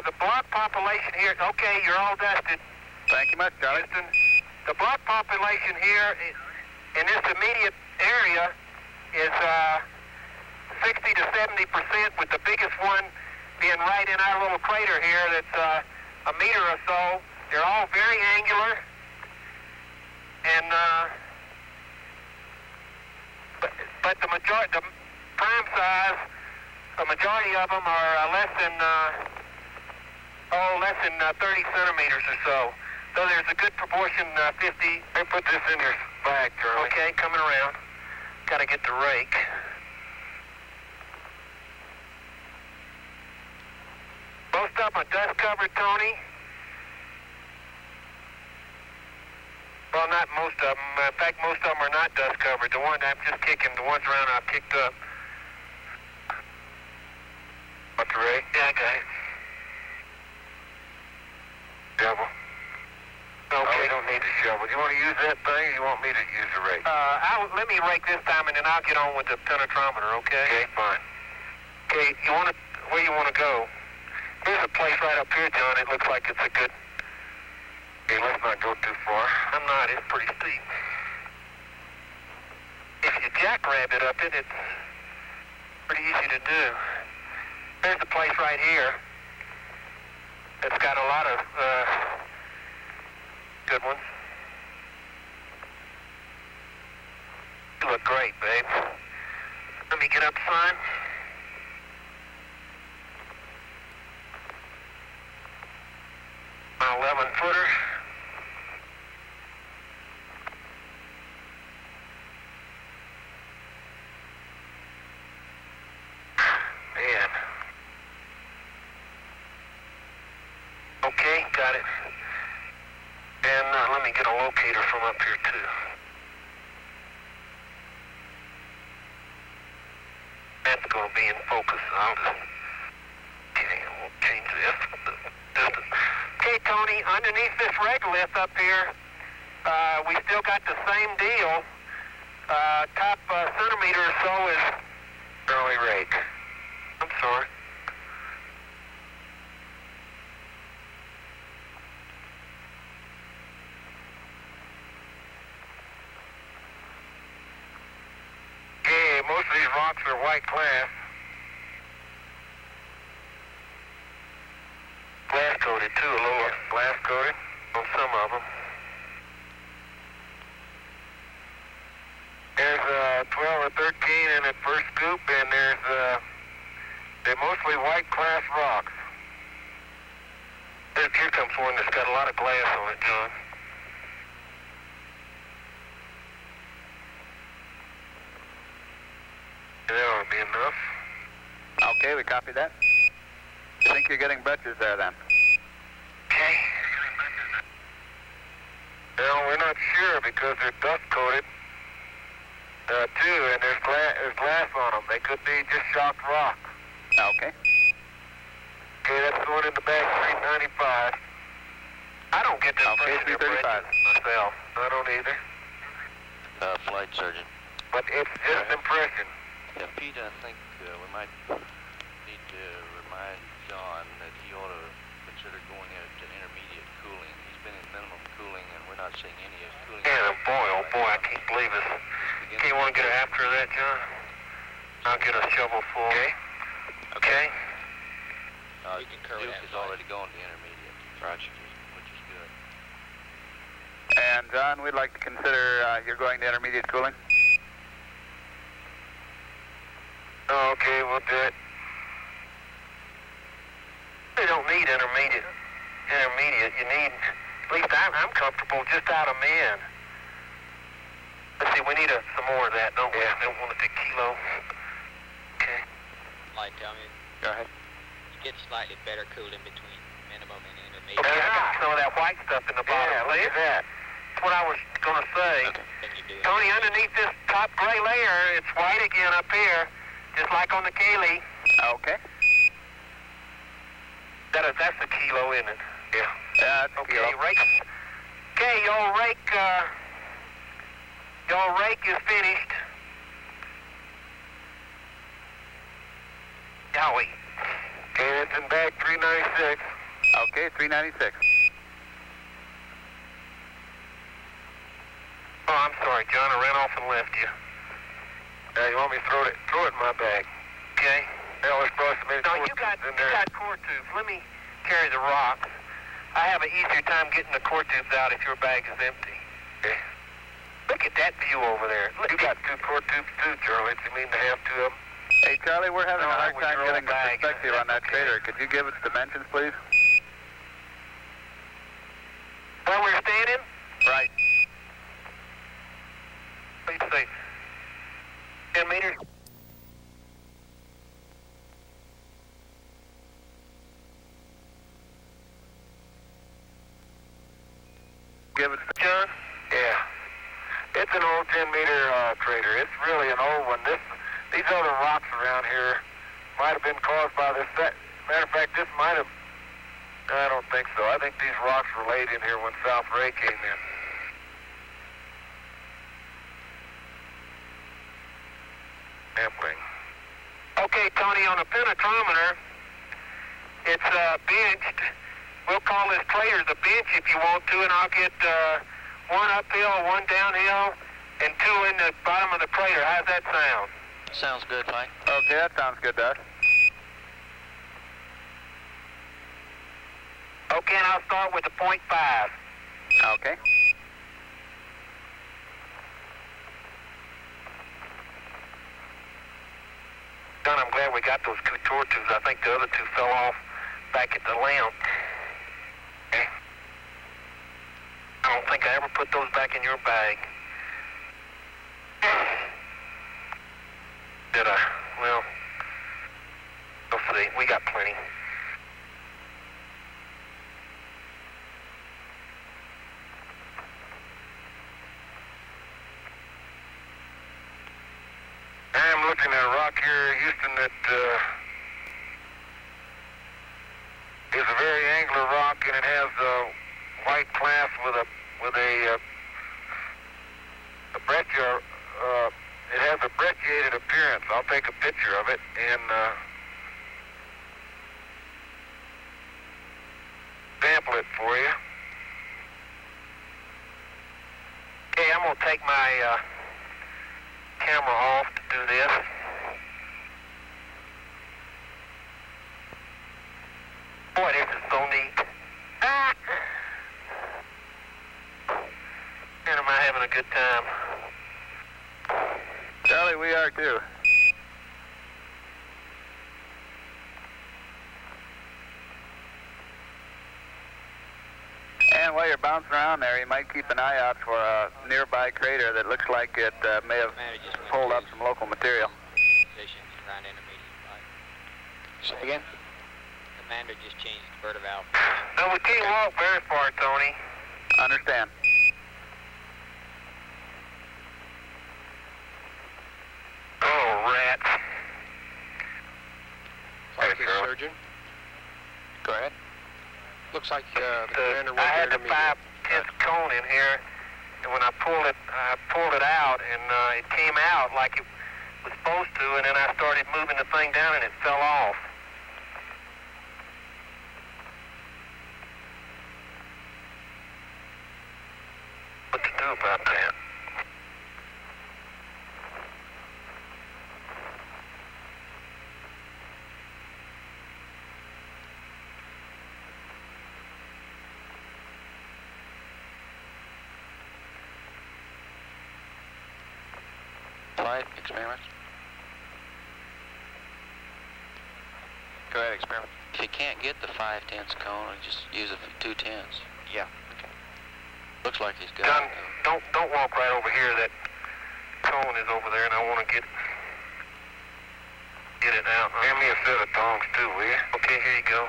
The block population here, okay, you're all dusted. Thank you much, Charlie. Houston. The block population here in this immediate area is 60 to 70%, with the biggest one being right in our little crater here that's a meter or so. They're all very angular, and but the prime size, the majority of them are less than 30 centimeters or so. So there's a good proportion, 50. Hey, put this in your bag, Charlie. Okay, coming around. Got to get the rake. Most of them are dust covered, Tony. Well, not most of them. In fact, most of them are not dust covered. The one I'm just kicking, the ones around I've kicked up. Want the rake? Yeah, okay. Shovel. Okay. Oh, we don't need a shovel. Do you want to use that thing, or you want me to use the rake? Let me rake this time, and then I'll get on with the penetrometer, okay? Okay, fine. Okay, where you want to go? There's a place right up here, John. It looks like it's a good... Okay, let's not go too far. I'm not. It's pretty steep. If you jackrabbit up it, it's pretty easy to do. There's a place right here that's got a lot of good ones. You look great, babe. Let me get up, son. My 11-footer. Man. Okay, got it. And let me get a locator from up here, too. That's going to be in focus. I'll just... Okay, we'll change this. Distance. Okay, Tony, underneath this regolith up here, we still got the same deal. Top centimeter or so is... Early rake. I'm sorry. Okay, most of these rocks are white glass. Glass coated too, a little. Glass coated On some of them. There's 12 or 13 in the first scoop, and they're mostly white glass rocks. Here comes one that's got a lot of glass on it, John. That ought to be enough. Okay, we copy that. I think you're getting bretches there, then. Okay. Well, we're not sure because they're dust coated, too, and there's glass on them. They could be just shocked rock. Okay. Okay, that's the one in the back, 395. I don't get this Okay, impression 335. myself. I don't either. Flight surgeon. But it's just impression. Yeah, Pete, I think we might need to remind John that he ought to consider going into intermediate cooling. He's been in minimum cooling, and we're not seeing any cooling. Yeah, boy, oh boy, I can't believe it. Okay, you want to get after that, John? I'll get a shovel full. Okay. Okay. We concur with that. Duke is already going to intermediate. Roger. Which is good. And John, we'd like to consider you're going to intermediate cooling. Oh, okay, we'll do it. You don't need intermediate. You need, at least I'm comfortable just out of men. Let's see, we need some more of that, don't we? Yeah. I don't want to take kilo. Okay. Like, tell me, Go ahead. you get slightly better cooled in between minimum and intermediate. Okay, I got some of that white stuff in the bottom. Yeah, look at that. That's what I was going to say. Then you do it. Tony, underneath this top gray layer, it's white again up here, just like on the Kaylee. Okay. That's a kilo, isn't it? Yeah. That's Okay, kilo. rake. Okay, your rake is finished. Yowie. Okay, it's in bag 396. Okay, 396. Oh, I'm sorry, John. I ran off and left you. You want me to throw it in my bag? Okay. Yeah, let's throw some No, you got core tubes. Let me carry the rocks. I have an easier time getting the core tubes out if your bag is empty. Okay. Look at that view over there. Look, You got 2 core tubes too, Charlie. Do you mean to have 2 of them? Hey, Charlie, we're having a hard with time your getting old the bag. perspective on that That's crater. Could you give us dimensions, please? where we're standing? Right. Let's see. 10 meters. Give us John? Yeah. It's an old 10-meter crater. It's really an old one. These other rocks around here might have been caused by this. Matter of fact, this might have... I don't think so. I think these rocks were laid in here when South Ray came in. Sampling. Okay, Tony, on a penetrometer, it's benched. We'll call this crater the bench if you want to, and I'll get 1 uphill, 1 downhill, and 2 in the bottom of the crater. How's that sound? Sounds good, Mike. Okay, that sounds good to us. Okay, and I'll start with the 0.5. Okay. John, I'm glad we got those 2 torch tubes. I think the other 2 fell off back at the lamp. Okay. I don't think I ever put those back in your bag. Did I? Well, we'll see. We got plenty. I'm looking at a rock here, Houston, that is a very angular rock, and it has a white class with a breccia. It has a brecciated appearance. I'll take a picture of it and sample it for you. Okay, I'm going to take my camera off to do this. Boy, this is so neat. Man, am I having a good time. Charlie, we are too. And while you're bouncing around there, you might keep an eye out for a nearby crater that looks like it may have pulled up some local material. Around intermediate light. Say again? Commander just changed the Berta valve. No, we can't walk very far, Tony. Understand. Oh, rats. Like your surgeon. Go ahead. Looks like the commander went I had there the to meet 5/10 cone in here, and when I pulled it out, and it came out like it was supposed to, and then I started moving the thing down, and it fell off. What to do about that? Flight experiment. Go ahead, experiment. If you can't get the 5/10 cone, just use a 2/10. Yeah. Okay. Looks like he's got John, it. don't walk right over here. That cone is over there, and I want to get it out. Hand me a set of tongs too, will you? Okay, here you go.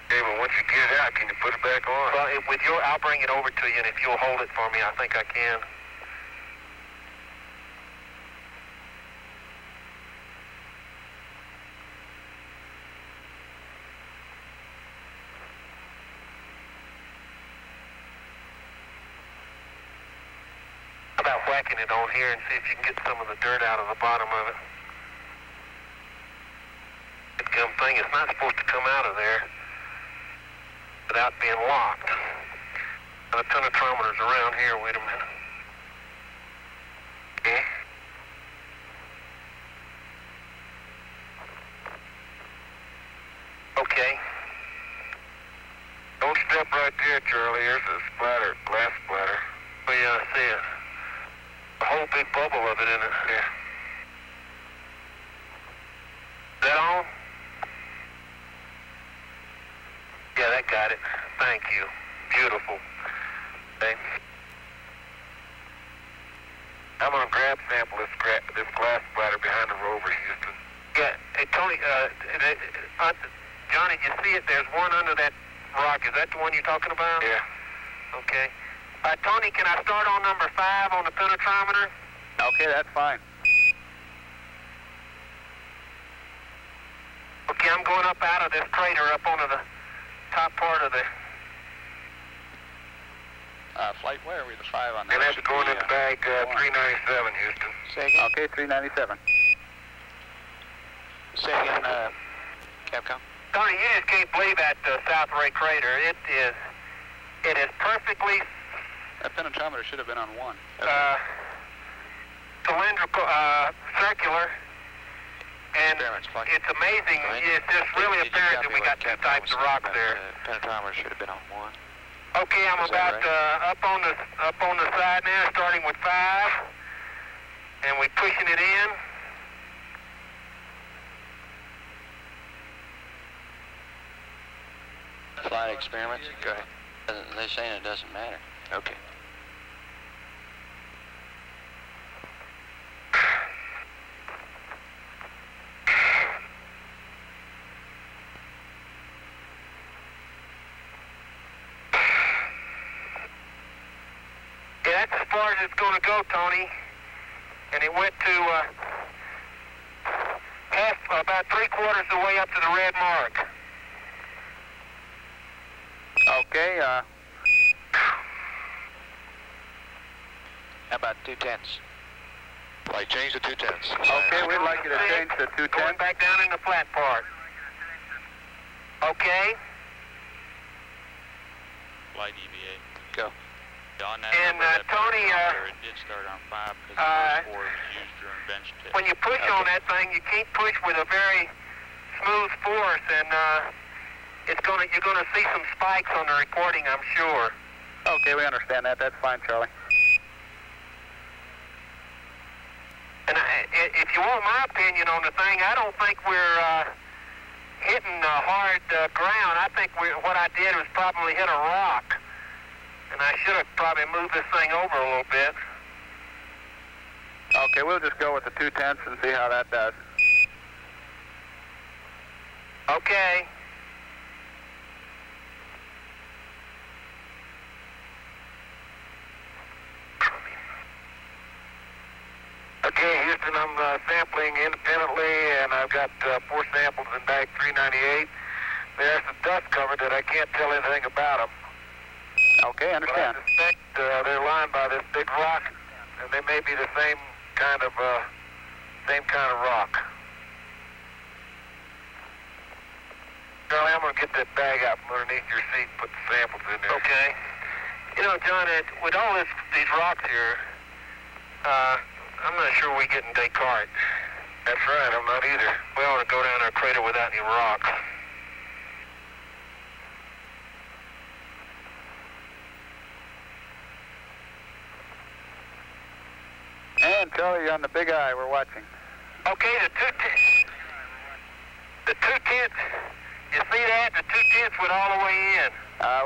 Okay, but once you get it out, can you put it back on? Well, I'll bring it over to you, and if you'll hold it for me, I think I can. About about whacking it on here and see if you can get some of the dirt out of the bottom of it. That gum thing is not supposed to come out of there without being locked. And the penetrometer's around here. Wait a minute. Okay. Okay. Don't step right there, Charlie. There's a splatter, glass splatter. Oh yeah, I see it. A whole big bubble of it in it. Yeah. Is that on? Yeah, that got it. Thank you. Beautiful. Okay. I'm going to grab sample this glass splatter behind the rover, Houston. Yeah, hey, Tony, John, did you see it? There's one under that rock. Is that the one you're talking about? Yeah. Okay. Tony, can I start on number 5 on the penetrometer? Okay, that's fine. Okay, I'm going up out of this crater up onto the top part of the... Flight, where are we, the 5 on that? And that's going in bag 397, Houston. Say again? Okay, 397. Say again, Capcom? Tony, you just can't believe that South Ray crater. It is perfectly That penetrometer should have been on 1. cylindrical, circular, and it's amazing. It's just really apparent that we got two types of rocks there. Penetrometer should have been on 1. Okay, I'm about up on the side now, starting with 5, and we're pushing it in. Flight experiments? Go ahead. They're saying it doesn't matter. Okay. Yeah, that's as far as it's going to go, Tony. And it went to about 3/4 of the way up to the red mark. Okay, How about 2/10? Flight change to 2/10. okay, we'd like you to change to Going 210. back down in the flat part. Okay. Flight EVA. Go. On that And Tony, it did start on 5 because the first 4 was used during bench test. when you push on that thing, you can't push with a very smooth force, and you're gonna see some spikes on the recording, I'm sure. Okay, we understand that. That's fine, Charlie. And if you want my opinion on the thing, I don't think we're hitting hard ground. I think what I did was probably hit a rock, and I should have probably moved this thing over a little bit. Okay, we'll just go with the 2/10 and see how that does. Okay. Okay, Houston, I'm sampling independently, and I've got 4 samples in bag 398. There's a dust cover that I can't tell anything about them. Okay, But I understand. suspect they're lined by this big rock, and they may be the same kind of rock. Charlie, I'm going to get that bag out from underneath your seat and put the samples in there. Okay. You know, John, with all these rocks here, I'm not sure we're getting Descartes. That's right, I'm not either. We ought to go down our crater without any rocks. And Charlie, you're on the big eye. We're watching. Okay, the 2/10, you see that? The 2/10 went all the way in.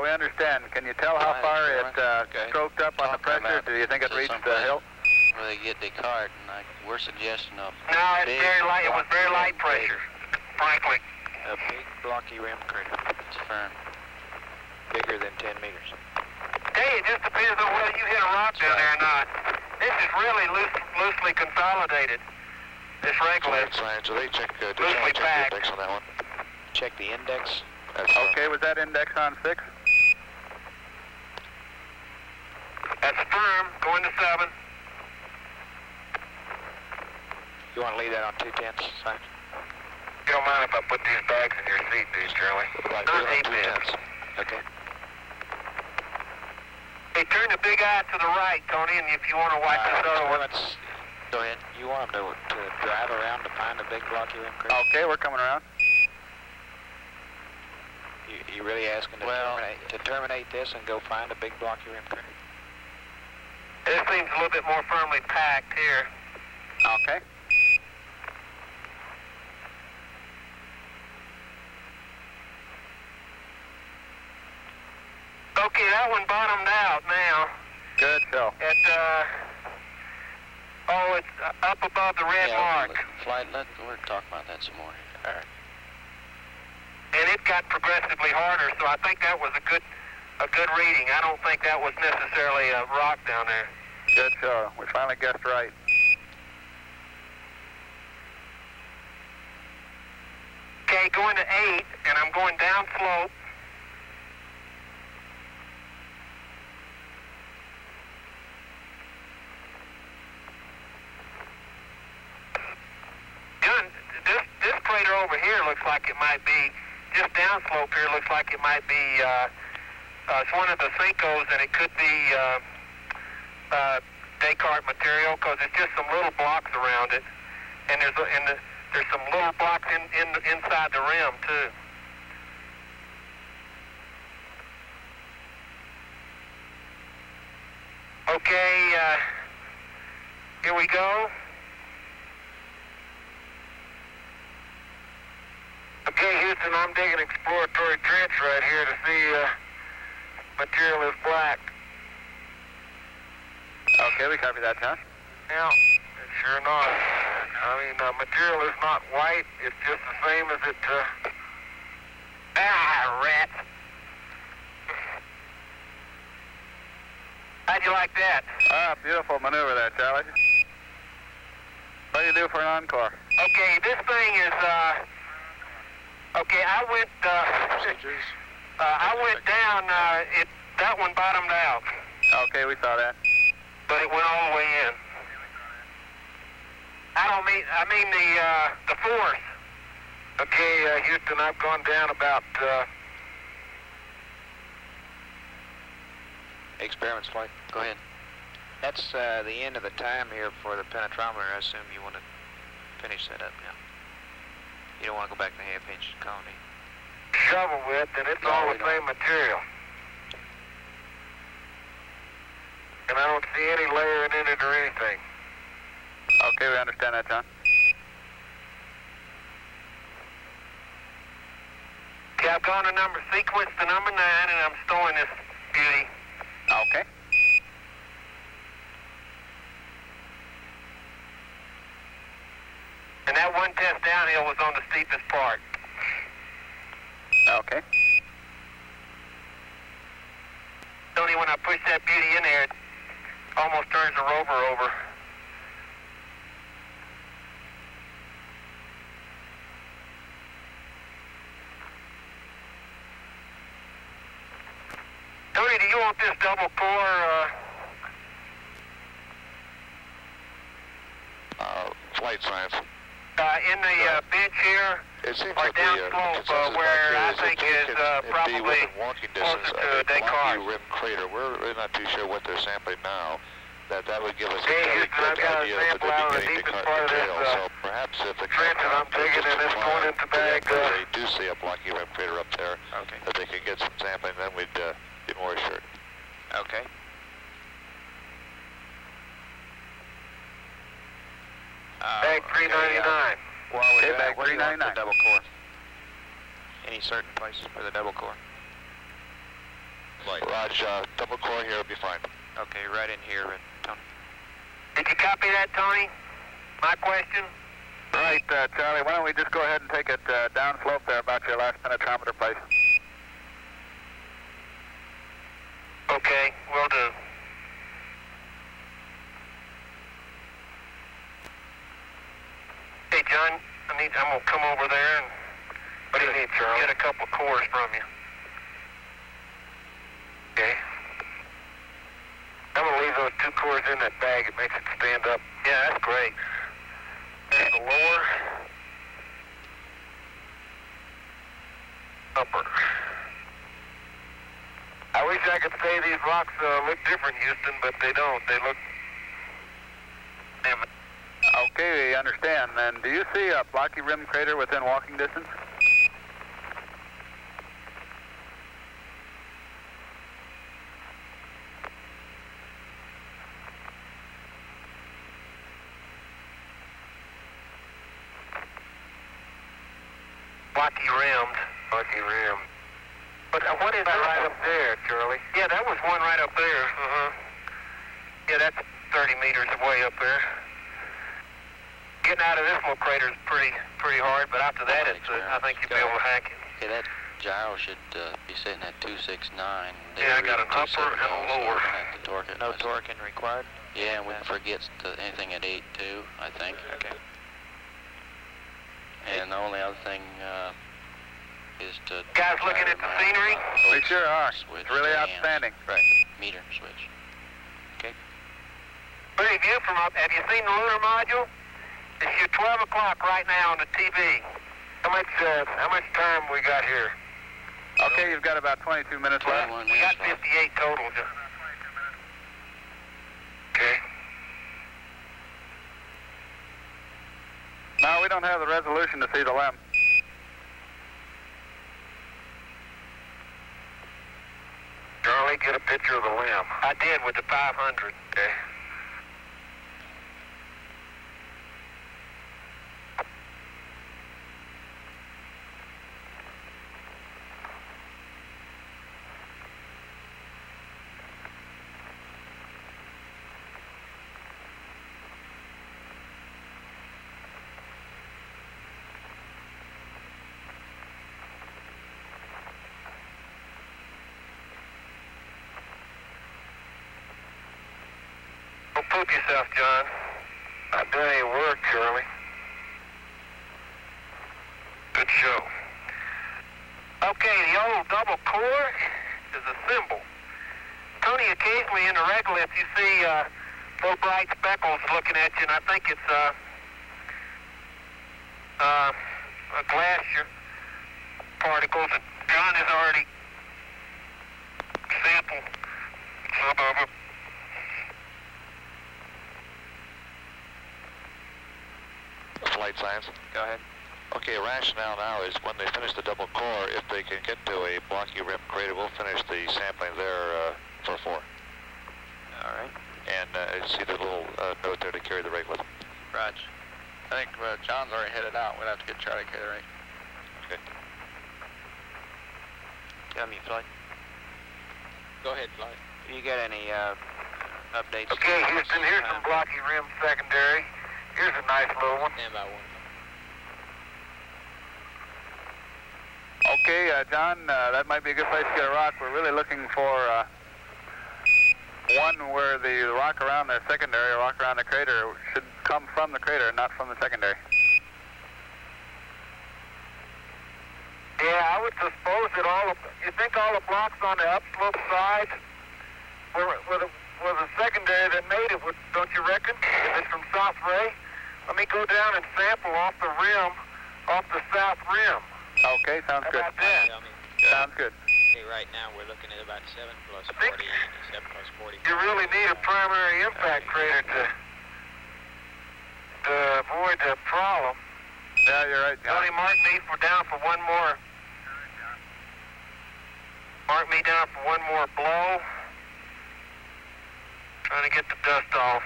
We understand. Can you tell how far it stroked up on the pressure? Do you think it reached the hill? Where they get Descartes, and we're suggesting a No, it's big, very light. It was very blocky light rim pressure, frankly. A big blocky rim crater. It's firm. Bigger than 10 meters. Hey, it just depends on whether you hit a rock down there or not. This is really loosely consolidated. This regolith. So they check the Loosely packed. index on that one. Check the index. Okay, was that index on 6? That's firm, going to 7. You want to leave that on 210, Simon? You don't mind if I put these bags in your seat, do you, Charlie? Right, Not leave it 8 on bits. 210. Okay. Hey, turn the big eye to the right, Tony, and if you want to watch this other one. Go ahead. You want them to drive around to find the big blocky rim crater? Okay, we're coming around. You really asking to terminate this and go find a big blocky rim crater? This seems a little bit more firmly packed here. Okay. Okay, that one bottomed out now. Good show. It's up above the red mark. We'll talk about that some more. All right. And it got progressively harder, so I think that was a good reading. I don't think that was necessarily a rock down there. Good show. We finally guessed right. Okay, going to 8, and I'm going down slope. This crater over here looks like it might be, just downslope here looks like it might be, it's one of the sinkos, and it could be Descartes material, because it's just some little blocks around it, and there's some little blocks inside the rim too. Okay, here we go. Okay, Houston, I'm digging an exploratory trench right here to see material is black. Okay, we copy that, John. Yeah, it's sure not. I mean, material is not white. It's just the same as it... Rats. How'd you like that? Beautiful maneuver there, Charlie. What do you do for an encore? Okay, this thing is, okay, I went down, that one bottomed out. Okay, we saw that. But it went all the way in. I mean the force. Okay, Houston, I've gone down about... Experiments flight. Go ahead. That's the end of the time here for the penetrometer. I assume you want to finish that up now. You don't want to go back to half-inch colony. shovel width, and it's all the same material. And I don't see any layering in it or anything. Okay, we understand that, John. Okay, I've gone to sequence to number 9, and I'm storing this beauty. Okay. And that one test downhill was on the steepest part. Okay. Only when I push that beauty in there, it almost turns the rover over. Tony, do you want this double core? Flight science. In the bench here, It seems or like down the slope, consensus where back I think is probably within walking distance closer of to a blocky Descartes. rim crater. We're really not too sure what they're sampling now. That would give us a Okay, fairly Houston, I've quick got a idea that sample they're out of the beginning to deepest cut part of this, material. So perhaps if the trench that I'm digging and it's going into bag, they do see a blocky rim crater up there, Okay. that they could get some sampling, then we'd be more assured. Okay. Bag 399. While we're Okay, there, bag where do you want the 399. double core? Any certain places for the double core? Raj, double core here will be fine. Okay, right in here, and Tony. Did you copy that, Tony? My question? Right, Charlie, why don't we just go ahead and take it down slope there about your last penetrometer place. Okay, will do. Hey, John, I'm gonna come over there and What do you need, Charlie? get a couple cores from you. Okay. I'm going to leave those 2 cores in that bag. It makes it stand up. Yeah, that's great. the lower, upper. I wish I could say these rocks look different, Houston, but they don't. They look... Okay, we understand. And do you see a blocky rim crater within walking distance? Blocky rimmed. Blocky rimmed. But what is that right up there, Charlie? Yeah, that was one right up there. Yeah, that's 30 meters away up there. Getting out of this little crater is pretty hard, but after that, it's I think you'll be able to hack it. Okay, that gyro should be sitting at 269. Yeah, I got an upper and a lower. Have to torque it. No torquing required? Yeah, and we can forget anything at 8.2, I think. Okay. And the only other thing is to... Guys looking at the scenery? We sure are. Switch It's really to outstanding. amps. Right, meter switch. Okay. Pretty view from up. Have you seen the lunar module? It's your 12 o'clock right now on the TV. How much time we got here? Okay, you've got about 22 minutes left. 21 We got minutes 58 total. Okay. No, we don't have the resolution to see the limb. Charlie, get a picture of the limb. I did with the 500. Okay. Don't poop yourself, John. Not doing any work, Charlie. Good show. Okay, the old double core is a symbol. Tony, occasionally in the regolith you see little bright speckles looking at you, and I think it's a glacier particles. And John has already sampled some of them. Flight science. Go ahead. Okay, rationale now is when they finish the double core, if they can get to a blocky rim crater, we'll finish the sampling there for 4. All right. And see the little note there to carry the rate with them. Raj. I think John's already headed out. We'll have to get Charlie K right. Okay. Tell me, Floyd. Go ahead, Floyd. You got any updates? Okay, Houston, here's some blocky rim secondary. Here's a nice little one. Stand by 1. Okay, John, that might be a good place to get a rock. We're really looking for one where the rock around the secondary, rock around the crater, should come from the crater, not from the secondary. Yeah, I would suppose that you think all the blocks on the upslope side were the secondary that made it, don't you reckon? If it's from South Ray? Let me go down and sample off the rim, off the south rim. Okay, sounds good. How about that? Sounds good. Okay, right now we're looking at about 7 plus I think 40, 7 plus 40. You really need a primary impact crater to avoid that problem. Yeah, you're right, John. Tony, mark me down for one more. Mark me down for one more blow. Trying to get the dust off.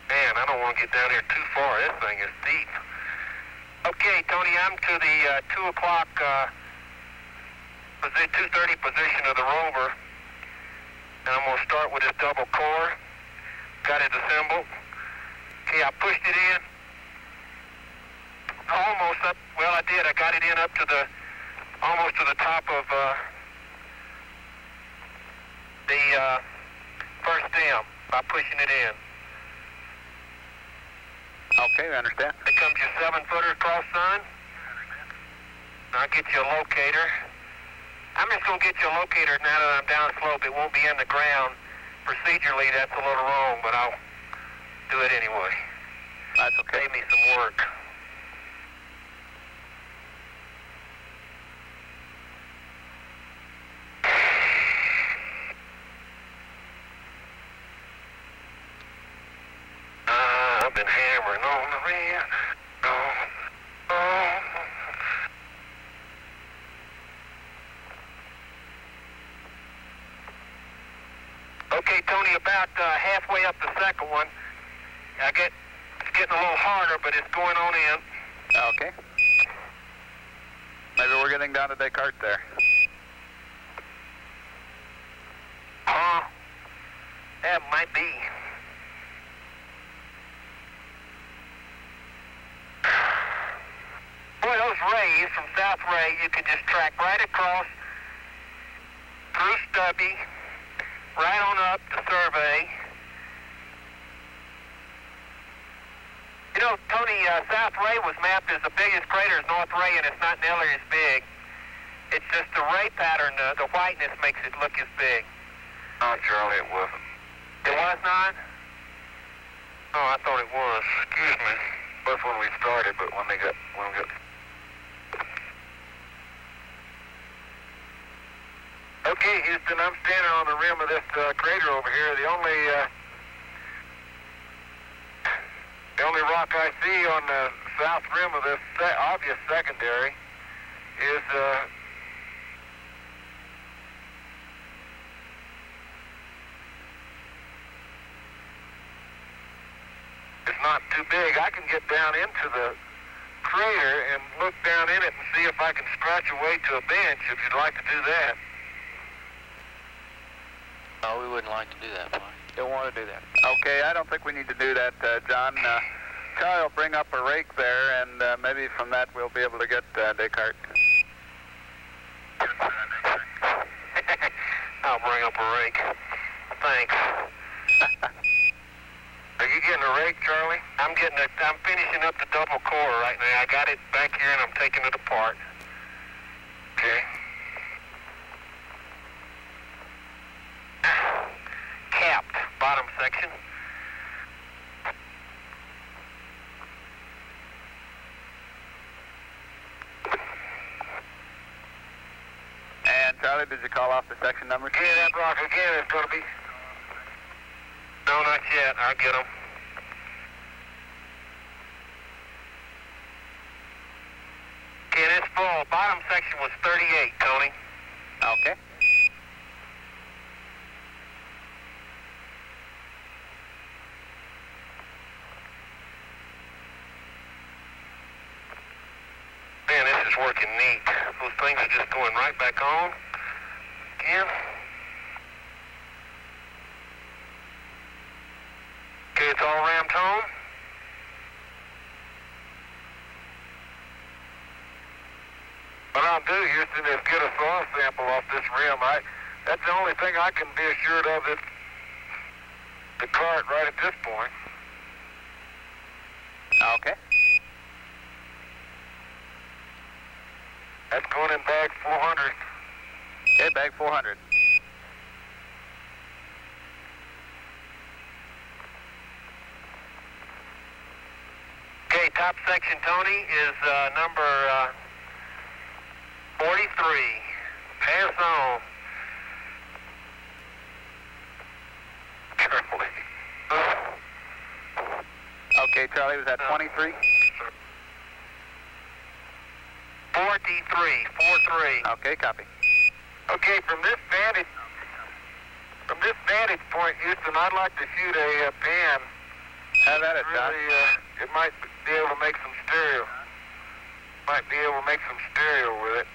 Man, I don't want to get down here too far. This thing is deep. Okay, Tony, I'm to the 2 o'clock, 2:30 position of the rover. And I'm going to start with this double core. Got it assembled. Okay, I pushed it in. Almost up. Well, I did. I got it in up to almost to the top of the first stem by pushing it in. Okay, we understand. Here comes your 7-footer cross sun. I'll get you a locator. I'm just going to get you a locator now that I'm down slope. It won't be in the ground. Procedurally, that's a little wrong, but I'll do it anyway. That's okay. Save me some work. I've been hammering on the rear. Okay, Tony, about halfway up the second one. It's getting a little harder, but it's going on in. Okay. Maybe we're getting down to Descartes there. That might be. Boy, those rays from South Ray, you could just track right across through Stubby, right on up to Survey. You know, Tony, South Ray was mapped as the biggest crater as North Ray, and it's not nearly as big. It's just the ray pattern, the whiteness makes it look as big. No, Charlie, it wasn't. It was not? Oh, I thought it was. Excuse me. That's when we started, but when we got... Okay, Houston, I'm standing on the rim of this crater over here. The only rock I see on the south rim of this obvious secondary is it's not too big. I can get down into the crater and look down in it and see if I can scratch away to a bench if you'd like to do that. No, we wouldn't like to do that, Mark. Don't want to do that. Okay, I don't think we need to do that, John. Charlie will bring up a rake there, and maybe from that we'll be able to get Descartes. I'll bring up a rake. Thanks. Are you getting a rake, Charlie? I'm finishing up the double core right now. I got it back here and I'm taking it apart. Okay. Capped, bottom section. And Charlie, did you call off the section numbers? Yeah, that rock again is going to be... No, not yet. I'll get them. Okay, it's full. Bottom section was 38, Tony. Okay. Man, this is working neat. Those things are just going right back on. Again. Okay, it's all rammed home. What I'll do, Houston, is get a soil sample off this rim. That's the only thing I can be assured of is the cart right at this point. Okay. That's going in bag 400. Okay, bag 400. Okay, top section, Tony, is number 43. Pass on. Carefully. Okay, Charlie, was that 23? 43. Okay, copy. Okay, from this vantage point, Houston, I'd like to shoot a pan. Have at it, John. Really, it might be able to make some stereo. Might be able to make some stereo with it.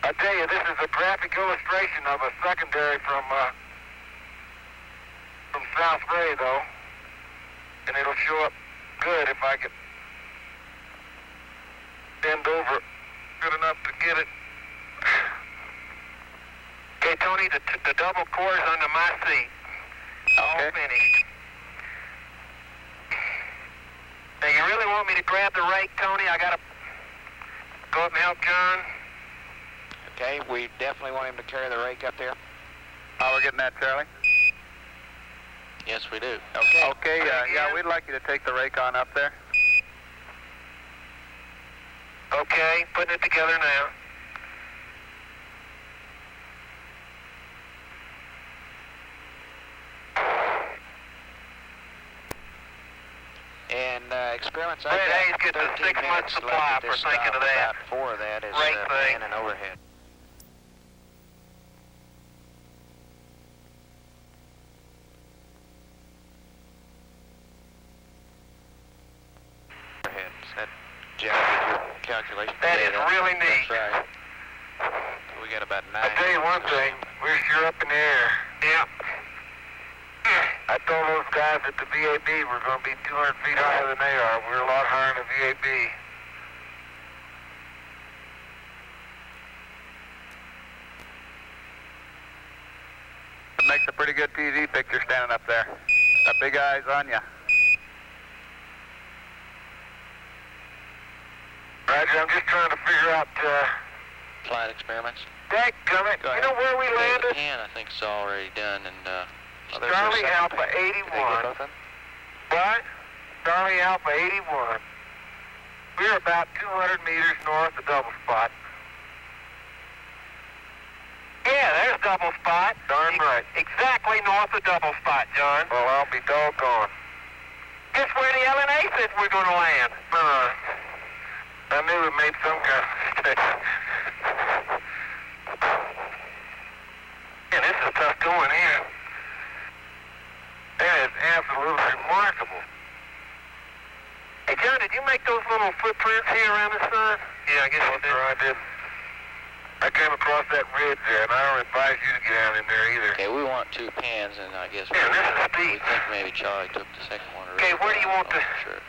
I tell you, this is a graphic illustration of a secondary from South Ray, though, and it'll show up good if I could bend over good enough to get it. Okay, Tony, the double core is under my seat. All finished. Now, you really want me to grab the rake, Tony? I got to go up and help John. Okay, we definitely want him to carry the rake up there. Oh, we're getting that, Charlie? Yes, we do. Okay. Okay, yeah, we'd like you to take the rake on up there. Okay, putting it together now. And experiments, I've Fred Hayes got gets a 13 6-month minutes supply left at for this thinking stop. of that. About 4 of that is Rake thing. pan and overhead. Overhead. Is that, Jeff, did your calculation? That is really neat. That's right. We got about 9. I'll tell you one thing, we're sure up in the air. Yeah. I told those guys at the VAB we're going to be 200 feet higher than they are. We're a lot higher than the VAB. It makes a pretty good TV picture standing up there. Got big eyes on you. Roger, I'm just trying to figure out, Flight experiments. dadgummit, Go you ahead. know where we landed? And I think it's already done, and Oh, there's our Charlie second Alpha pan. Did they get 81. both of them? What? Charlie Alpha 81. We're about 200 meters north of double spot. Yeah, there's double spot. Darn right. Exactly north of double spot, John. Well, I'll be doggone. Guess where the LNA says we're going to land? I knew we made some kind of mistake. Man, this is tough going here. That is absolutely remarkable. Hey, John, did you make those little footprints here around the sun? Yeah, I guess you did. I did. I came across that ridge there, and I don't advise you to get down in there either. okay, we want 2 pans, and I guess Man, this is we steep. think maybe Charlie took the second one. Okay, where do you want the? the- Sure.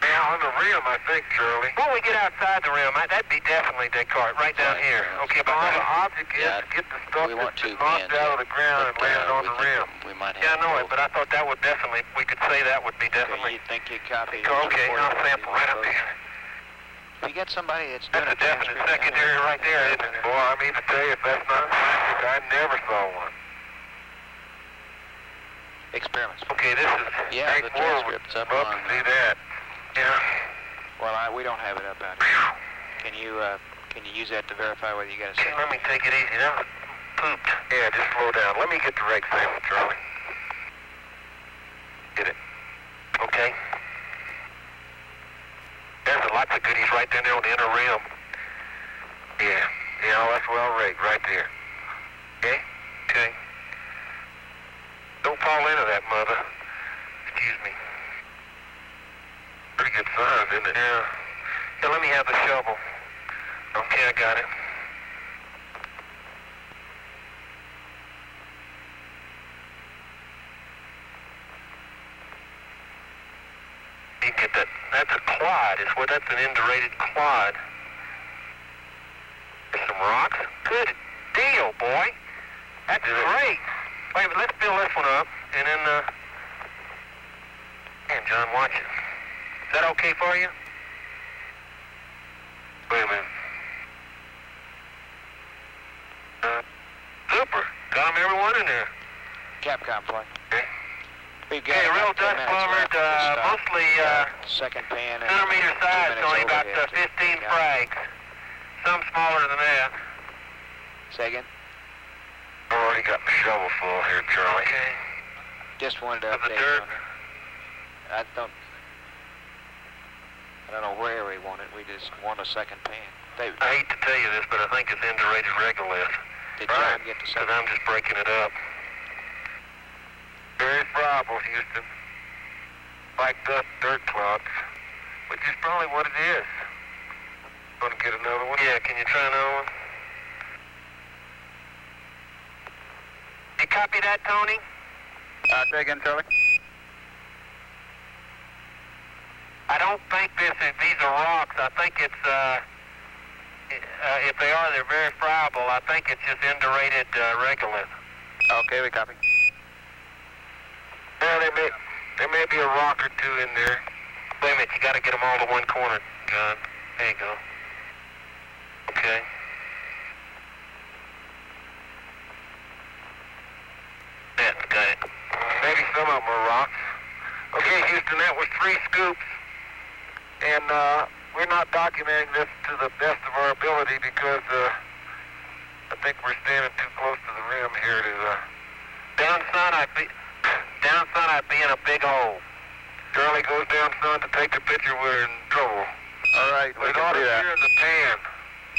Now, on the rim, I think, Charlie. When we get outside the rim, that'd be definitely Descartes, right down Right, here. yeah. Okay, But but the object is Yeah, to get the stuff we want that's 2 been knocked pans. out of the ground and but, land on we the think rim. We might have yeah, I know it, both. but I thought that would definitely, we could say that would be Okay, definitely. you think you copied it? Okay, I'll sample right up here. If you get somebody that's doing That's a definite transcript, secondary right there, isn't it? Boy, I mean to tell you, if that's not plastic, I never saw one. experiments. Okay, this is. Yeah, Hank the Moore would transcript's up love on. to see that. Yeah. Well, we don't have it up out here. Can you use that to verify whether you got a Okay, signal? let me take it easy. That was pooped. Yeah, just slow down. Let me get the rake sample, Charlie. Get it. Okay. There's lots of goodies right down there on the inner rim. Yeah, that's well raked right there. Okay? Okay. Don't fall into that, Mother. Excuse me. Pretty good size, isn't it? Yeah. Here, let me have the shovel. Okay, I got it. You get that. That's a clod. That's an indurated clod. There's some rocks. Good deal, boy. That's great. Wait, but let's build this one up, and then, man, John, watch it. Is that okay for you? Wait a minute. Super. Got them everyone in there. Capcom play. Okay. We've got Okay, real about 10 dust minutes plummered, left at this stop. mostly Second pan and centimeter 2 size, minutes only about overhead. 15 Yeah. frags. Some smaller than that. Say again? I've already got the shovel full here, Charlie. Okay. Just wanted to Of the update dirt? on it. I don't know where we want it. We just want a second pan. Did I hate to tell you this, but I think it's indurated regolith. John get the Because second? I'm just breaking it up. Very probable, Houston. Like dust dirt clods, which is probably what it is. Want to get another one? Yeah, can you try another one? You copy that, Tony? Say again, Charlie? I don't think these are rocks. I think If they are, they're very friable. I think it's just indurated regolith. Okay, we copy. Yeah, there may be a rock or two in there. Wait a minute, you got to get them all to one corner, John. There you go. Okay. Yeah, got it. Maybe some of them are rocks. Okay, Houston, that was 3 scoops. And we're not documenting this to the best of our ability because I think we're standing too close to the rim here to... Down sun, I'd be in a big hole. Charlie goes down sun to take the picture, we're in trouble. All right, we It can ought to see be that. in the pan.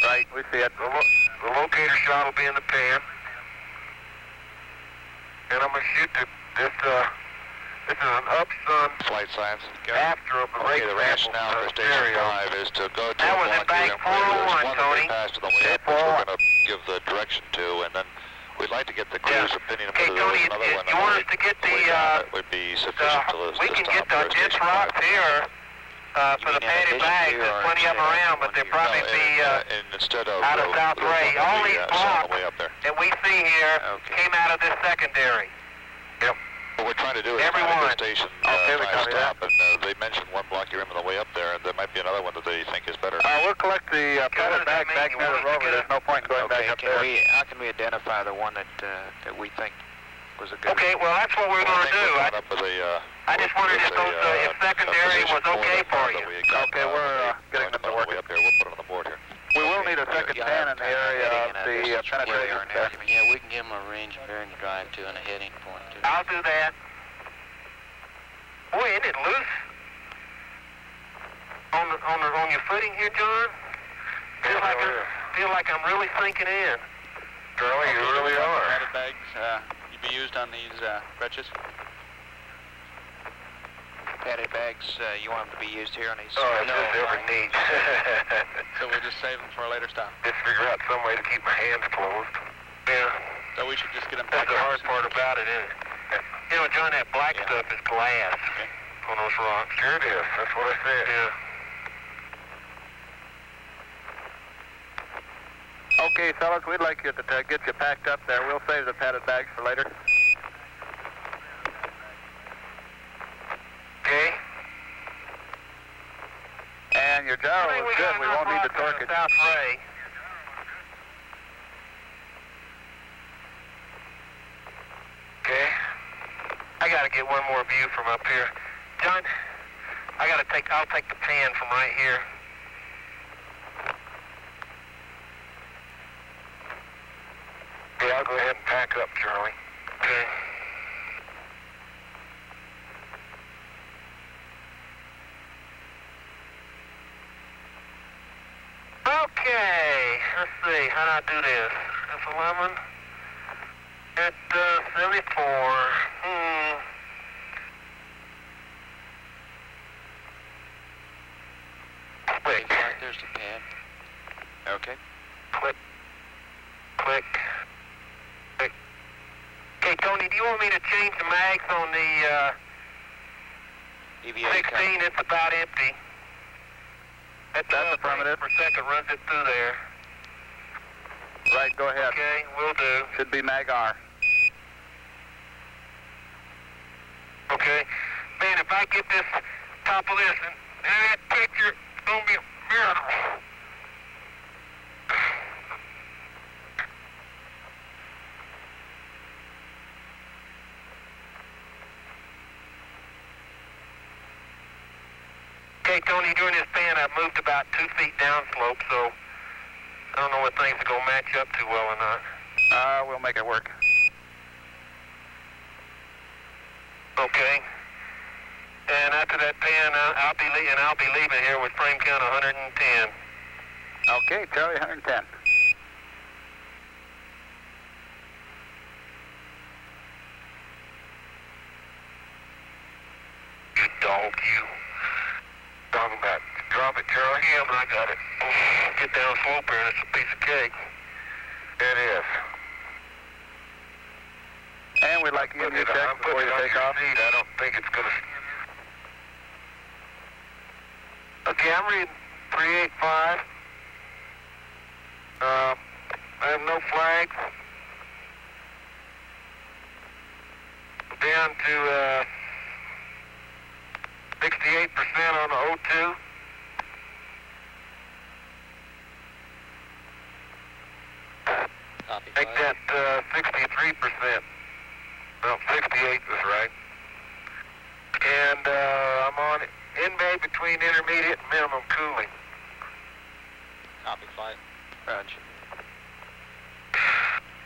Right, we see it. The locator shot will be in the pan. And I'm going to shoot this is an up-sun Flight signs. after of the Okay, rate the rationale for Station 5 is to go to That a was at block bank unit where there's 401, one that Tony. they passed to the way up, which we're going to give the direction to, and then we'd like to get the crew's opinion of Okay, whether there was Tony, another one you want us to get the way down that would be sufficient to we can get stop the for dense Station rocks 5. here for mean the in padded addition bags. to There's or plenty of them instead of around, but one they'll here? probably be and instead of out of South Ray. All these blocks on the way up there. that we see here Okay. came out of this secondary. What we're trying to do is Every find a one. good station Okay, we five copy stop, and they mentioned one blocky rim on the way up there, and there might be another one that they think is better. We'll collect the padded bag back near the rover. There's no point in going back up there. How can we identify the one that we think was a good Okay, well, that's what we're going to do. I just wondered if if secondary was okay for you. Okay, we're getting them to work. Way up here. We'll put it on the board here. We will need a second pan in the area of the penetration. Yeah, we can give them a range bearing to drive to and a heading point to. I'll do that. Boy, isn't it loose on your footing here, John? Feel like I'm really sinking in. Charlie, you really are. Padded bags, you be used on these bretches? padded bags? You want them to be used here on these? Oh, it's just every need. So we'll just save them for a later stop. Just figure out some way to keep my hands closed. Yeah. So we should just get them That's back the up. hard part about it, isn't it? You know, John, that black stuff is glass on those rocks. Sure it is. That's what I said. Yeah. Okay, fellas, we'd like you to get you packed up there. We'll save the padded bags for later. Okay. And your gyro is good. We won't need to torque it. South Ray. Okay. I got to get one more view from up here. John, I'll take the pan from right here. Okay, I'll go ahead and pack up, Charlie. Okay. Okay, let's see, how do I do this? F11 at 74. Click, Right, there's the pad. Okay. click, click, click. Okay, Tony, do you want me to change the mags on the EVA 16? It's about empty. That's affirmative. per second runs it through there. Right, go ahead. Okay, will do. Should be mag R. Okay. Man, if I get this top of this and that picture, it's going to be a miracle. Okay, Tony, during this pan, I've moved about 2 feet downslope, so I don't know what things are going to match up too well or not. We'll make it work. Okay. And after that pan, I'll be leaving here with frame count 110. Okay, Charlie, 110. You dog, you. Talking about drop it, Charlie? Yeah, but I got it. Get down slope here and it's a piece of cake. It is. And we'd like you to check I'm before putting you it on take your off. seat. I don't think it's going to... Okay, I'm reading 385. I have no flags. Down to 68% on the O2. Copy. Make that 63%. No, 68 was right. And I'm on in-bay between intermediate and minimum cooling. Copy, flight. Roger.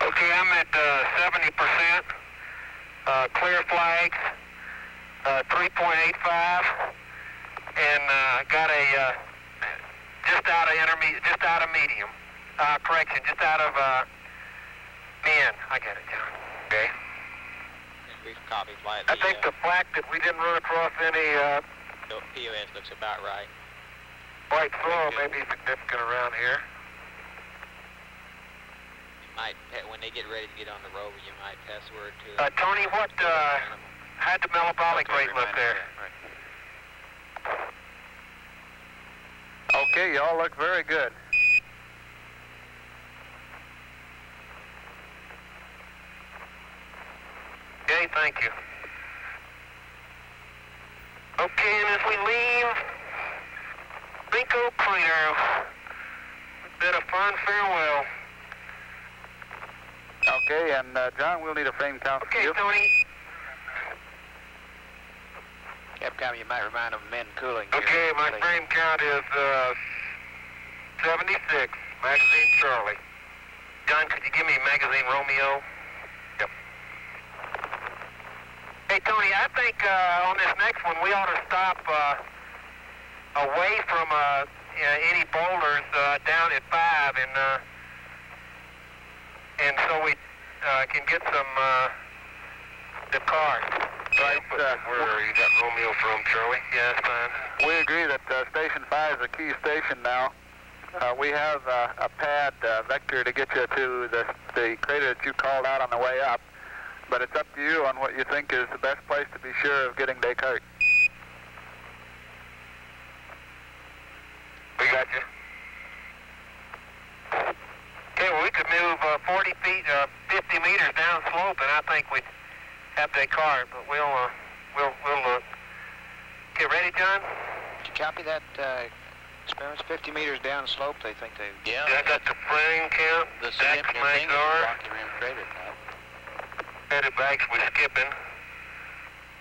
Okay, I'm at 70%. Clear flags, 3.85, and got a just out of intermediate, just out of medium. Correction, just out of min. I got it, John. Okay. And brief copy, flight. I think the fact that we didn't run across any POS looks about right. white soil may be significant around here. Might, when they get ready to get on the rover, you might pass word to Tony, what how'd the metabolic rate look there? Okay, y'all look very good. Okay, thank you. Okay, and as we leave Binko Crater, a bit of fun farewell. Okay, and John, we'll need a frame count from Okay, you. Tony. Capcom, you might remind them of men cooling here. Okay, my frame count is 76. Magazine Charlie. John, could you give me magazine Romeo? Yep. Hey, Tony, I think on this next one we ought to stop away from any boulders down at 5, and so we can get some the cars. Right, Where you got Romeo from, Charlie? Yeah, that's fine. we agree that Station 5 is a key station now. We have a pad vector to get you to the crater that you called out on the way up, but it's up to you on what you think is the best place to be sure of getting Descartes. We got you. Okay, well, we could move 40 feet, 50 meters down slope, and I think we'd have Descartes, but we'll get ready, John? Did you copy that experiments 50 meters down the slope? They think they... Yeah, I got the frame count. the That's significant my thing is guard. Rocky Rim crater now. Headed back, we're skipping.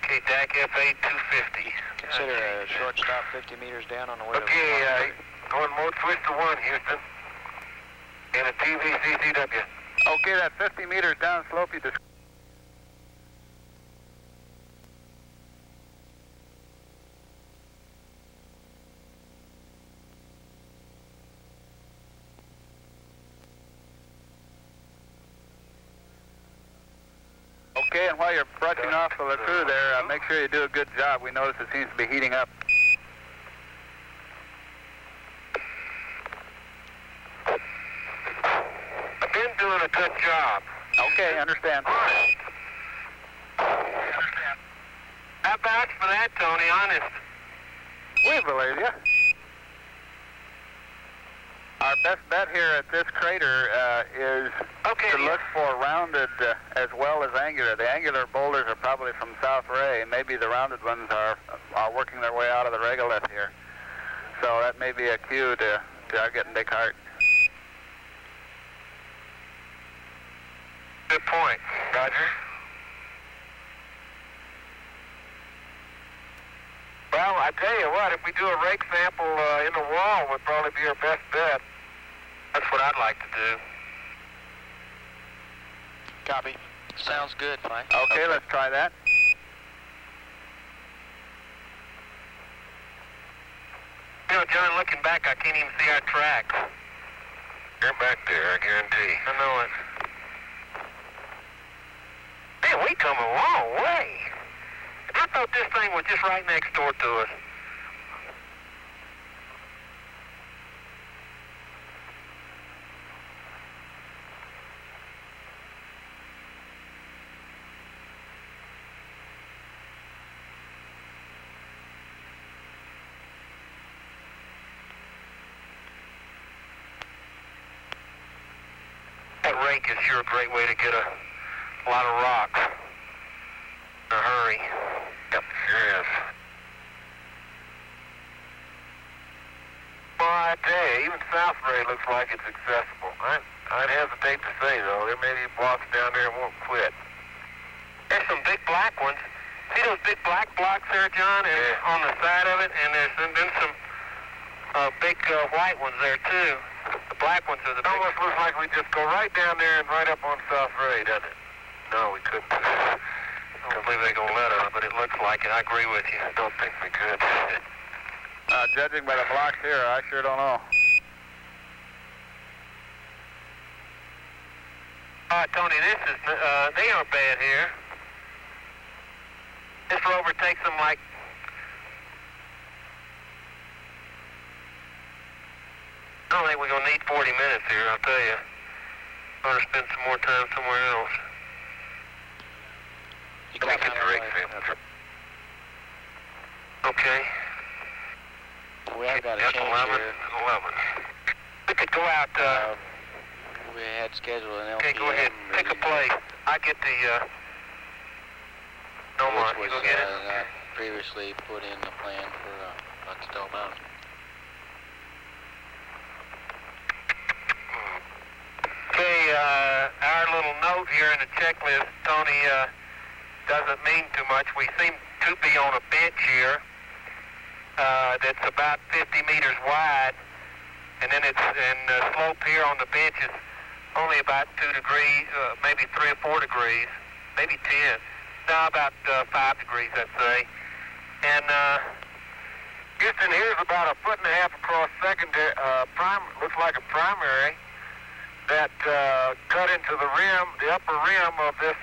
Okay, DAC F8 250. Consider a short stop 50 meters down on the way Okay, going mode switch to 1, Houston. And a TVCCW. Okay, that 50 meters down slope you described. Okay, and while you're brushing off the crew there, make sure you do a good job. We notice it seems to be heating up. I've been doing a good job. Okay, understand. I vouch for that, Tony, honest. We believe you. Our best bet here at this crater is Okay, to look for rounded as well as angular. The angular boulders are probably from South Ray. Maybe the rounded ones are working their way out of the regolith here. So that may be a cue to our getting Descartes. good point. Roger. Well, I tell you what, if we do a rake sample in the wall, would probably be our best bet. That's what I'd like to do. Copy. Sounds good, Mike. Okay, let's try that. You know, John, looking back, I can't even see our tracks. You're back there, I guarantee. I know it. Man, we come a long way. I thought this thing was just right next door to us. that rake is sure a great way to get a lot of rocks in a hurry. Yep, sure is. Well, I tell you, even Southbury looks like it's accessible. I'd hesitate to say, though. There may be blocks down there that won't quit. There's some big black ones. See those big black blocks there, John, and on the side of it? And there's been some big white ones there, too. The black ones are the big. It almost looks like we just go right down there and right up on South Ray, doesn't it? No, we couldn't. I don't believe they're going to let us, but it looks like it. I agree with you. I don't think we could. Judging by the blocks here, I sure don't know. Tony, they aren't bad here. This rover takes them like, I don't think we're going to need 40 minutes here, I'll tell you. I'm going to spend some more time somewhere else. You Let me got get the rig sample. Okay. We have got a That's change 11. here. 11. We could go out, We had scheduled an LPM. okay, go ahead. Pick a place. I get the, no more. Which You was go get it? not previously put in the plan for Stone Mountain. Okay, our little note here in the checklist, Tony, doesn't mean too much. We seem to be on a bench here that's about 50 meters wide, and then the slope here on the bench is only about 2 degrees, maybe 3 or 4 degrees, maybe 10. No, about 5 degrees, I'd say. And Houston, here's about 1.5 feet across secondary, looks like a primary that cut into the rim, the upper rim of this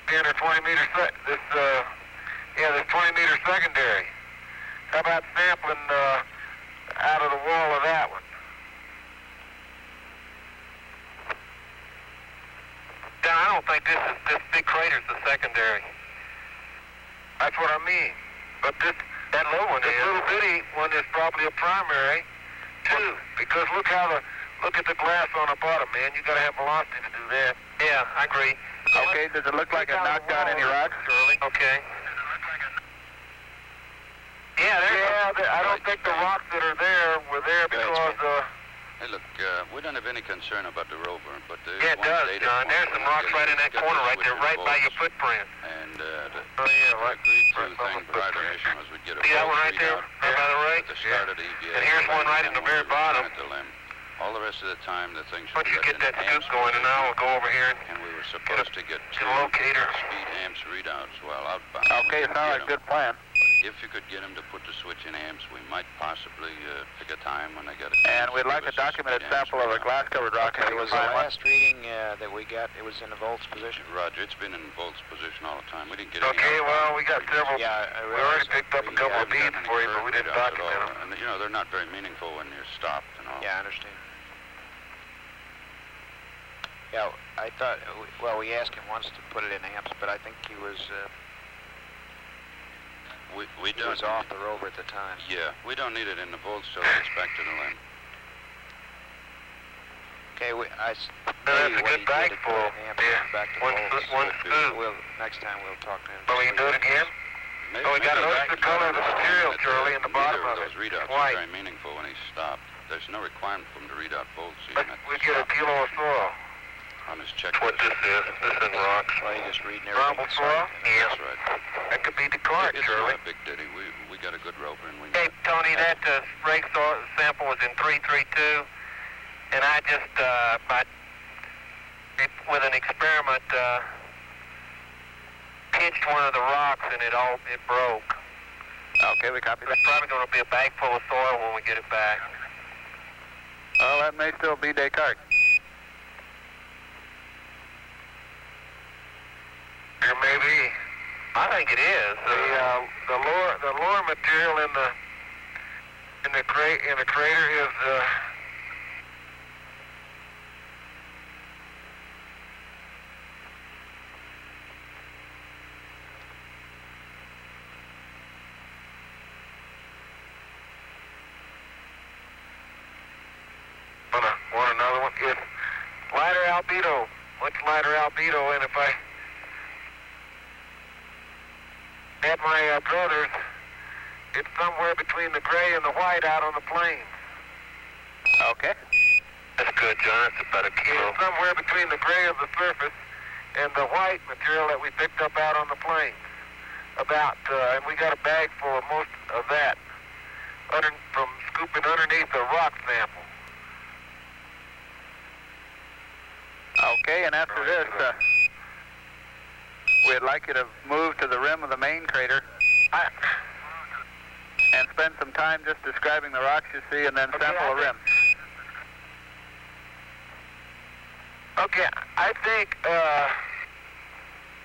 10 or 20 meter this 20 meter secondary. How about sampling out of the wall of that one? Don, I don't think this big crater's the secondary. That's what I mean. But That low one this is. little bitty one is probably a primary too, because look at the glass on the bottom, man. You got to have velocity to do that. Yeah, I agree. Okay, does it look like it knocked out any rocks? Shirley. Okay. Yeah, I don't think the rocks that are there were there because Hey, look, we don't have any concern about the rover, but there's yeah, it one does, data John. point There's we're some not rocks getting. right in that Get corner this right there, with right by your volts. footprint. And right. agreed to Right by thing my for footprint. hydration was we'd get a See that one volts right there? readout Right by the rake? at the start of the EVA. And here's one right in the very bottom. At the limb. All the rest of the time, the thing should Once you be get in that amps scoop going, and now we'll go over here and we were supposed to get a locator. speed amps readouts while outbound. Okay, it sounds like a good plan. If you could get them to put the switch in amps, we might possibly pick a time when they got a And chance we'd to like give a us documented speed amps sample of a readout. glass-covered rock. Okay, was the last reading that we got, it was in the volts position? Roger, it's been in volts position all the time. We didn't get any Okay, outbound well, we got readings. several. Yeah, I We already picked up a We couple of haven't beads gotten any for you, but we curve didn't readouts at document all. them. And, they're not very meaningful when you're stopped and all. Yeah, I understand. Yeah, I thought, well, we asked him once to put it in amps, but I think he was off the rover at the time. Yeah, we don't need it in the volts till it's back to the limb. Okay, That's a good bag full. Yeah, back to one volts. scoop. Next time we'll talk to him. Well, we can do it again? Maybe, Oh, we got to maybe notice the color of the material, Charlie, in the bottom neither of those it. readouts White. are very meaningful when he's stopped. There's no requirement for him to read out volts even at We get a kilo of soil. on his That's what checklist. this is. This is rocks. Well, you just reading Bramble everything. soil? Yeah. That's right. That could be the cart, It's Charlie. not a big ditty. We got a good rover and we Hey, Tony, that rake sample was in 332, and I just, with an experiment, pinched one of the rocks and it broke. Okay, we copy that. It's probably going to be a bag full of soil when we get it back. Well, that may still be Descartes. There may be. I think it is. The lower material in the crater is Want another one? It's lighter albedo, much lighter albedo, and if I had my druthers, it's somewhere between the gray and the white out on the plains. Okay. That's good, John. That's about a kilo. It's somewhere between the gray of the surface and the white material that we picked up out on the plains. And we got a bag full of most of that from scooping underneath the rock sample. Okay, and after this, we'd like you to move to the rim of the main crater and spend some time just describing the rocks you see and then sample the rim. Okay, I think,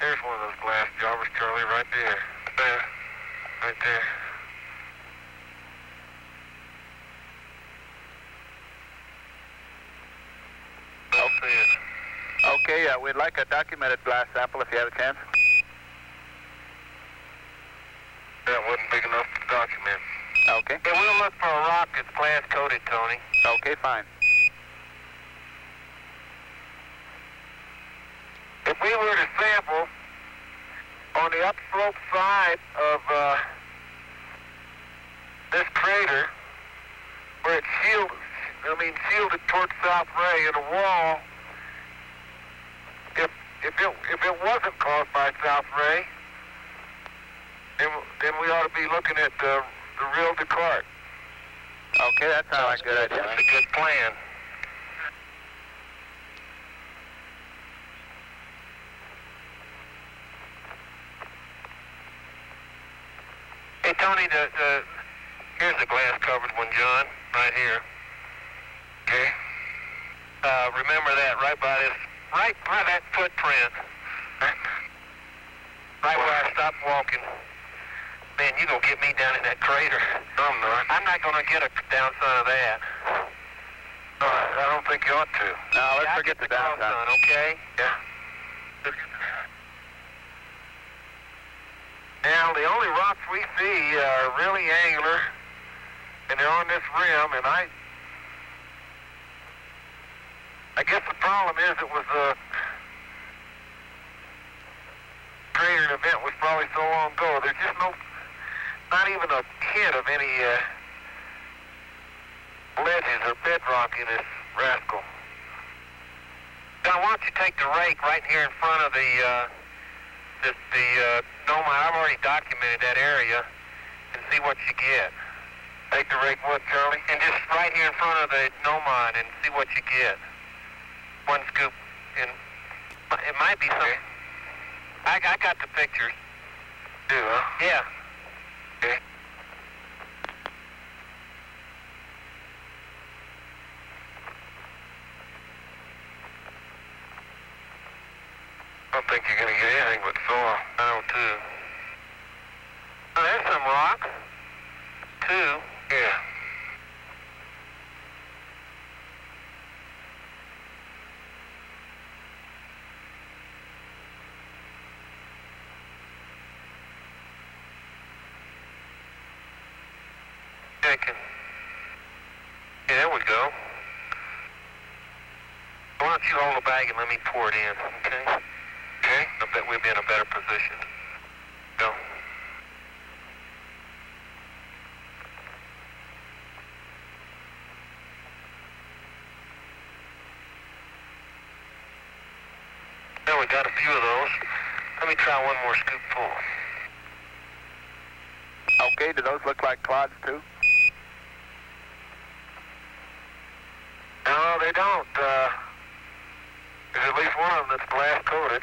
there's one of those glass jobbers, Charlie, right there. There. Right there. I'll see it. Okay, we'd like a documented glass sample if you have a chance. That wasn't big enough to document. Okay. Yeah, we'll look for a rock that's glass coated, Tony. Okay, fine. If we were to sample on the upslope side of this crater, where it's shielded towards South Ray in a wall, if it wasn't caused by South Ray, then we ought to be looking at the real Descartes. Okay, that sounds like a good idea. That's a good plan. Hey, Tony, here's the glass-covered one, John, right here. Okay? Remember that right by that footprint. Right where I stopped walking. Man, you gonna get me down in that crater. I'm not gonna get a downside of that. I don't think you ought to. No, let's forget the downside. Okay? Yeah. Now, the only rocks we see are really angular, and they're on this rim, and I guess the problem is it was a crater event was probably so long ago. There's just not even a hint of any ledges or bedrock in this rascal. Now, why don't you take the rake right here in front of the dome? I've already documented that area and see what you get. Take the rake what, Charlie? And just right here in front of the gnomon and see what you get. One scoop, and it might be something. I got the pictures. Do, huh? Yeah. Okay. I don't think you're going to get anything but soil. I don't, too. Oh, there's some rock. Two. Yeah. Checking. Yeah, there we go. Why don't you hold the bag and let me pour it in, okay? Okay? I bet we'll be in a better position. Go. Now we got a few of those. Let me try one more scoopful. Okay, do those look like clods too? No, they don't. There's at least one of them that's glass coated.